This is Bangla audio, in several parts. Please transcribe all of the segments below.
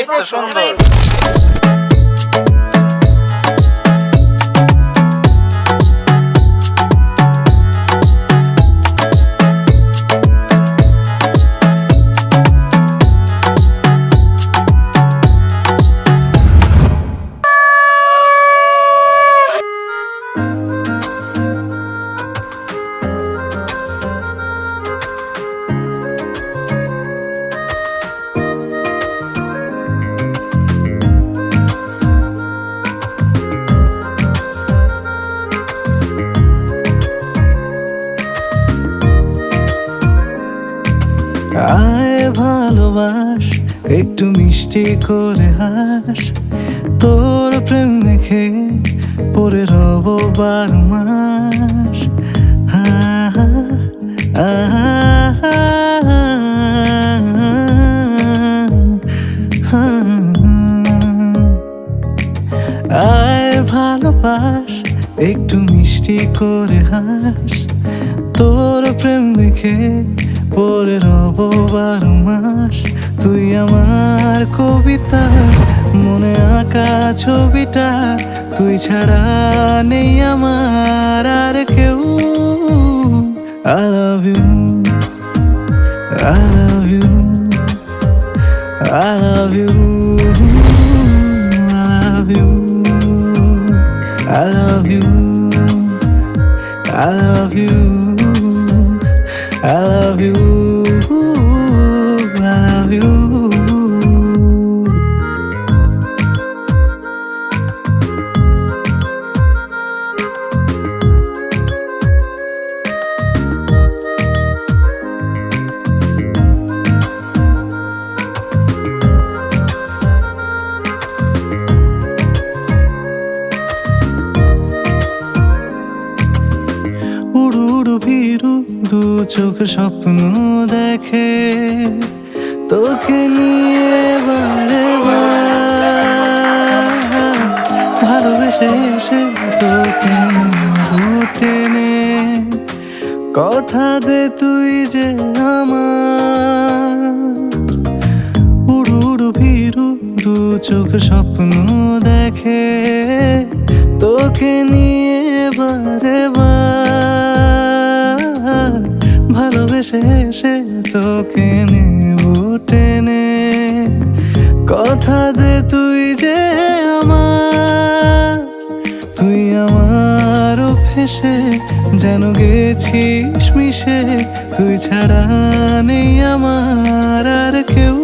তো সুন্দর। আয় ভালোবাস, একটু মিষ্টি করে হাস, তোর প্রেম দেখে পরে রব 12 মাস। আহা, আহা, আয় ভালোবাস, একটু মিষ্টি করে হাস, তোর প্রেম দেখে পরে রব 12 মাস। তুই আমার কবিতা, মনে আঁকা ছবিটা, তুই ছাড়া নেই আমার আর কেউ। I love you, I love you, I love you, I love you, I love you, I love you, I love you, I love you. উড়ু উড়ু Viru দু চোখ স্বপ্ন দেখে, তোকে নিয়ে বারে বার ভালোবেসে এসে তোকে টেনে। কথা দে তুই যে আমার, উড়ু উড়ু ভিরু দু চোখ স্বপ্ন দেখে, তোকে নিয়ে বারে বার ভালোবেসে এসে তোকে নেব টেনে। কথা দে তুই যে আমার, তুই আমার অভ্যেসে যেন গেছিস মিশে, তুই ছাড়া নেই আমার আর কেউ।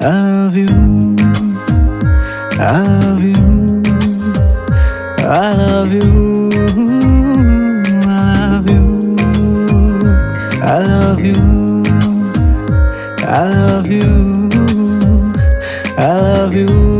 I love you, I love you, I love you, I love you, I love you, I love you, I love you.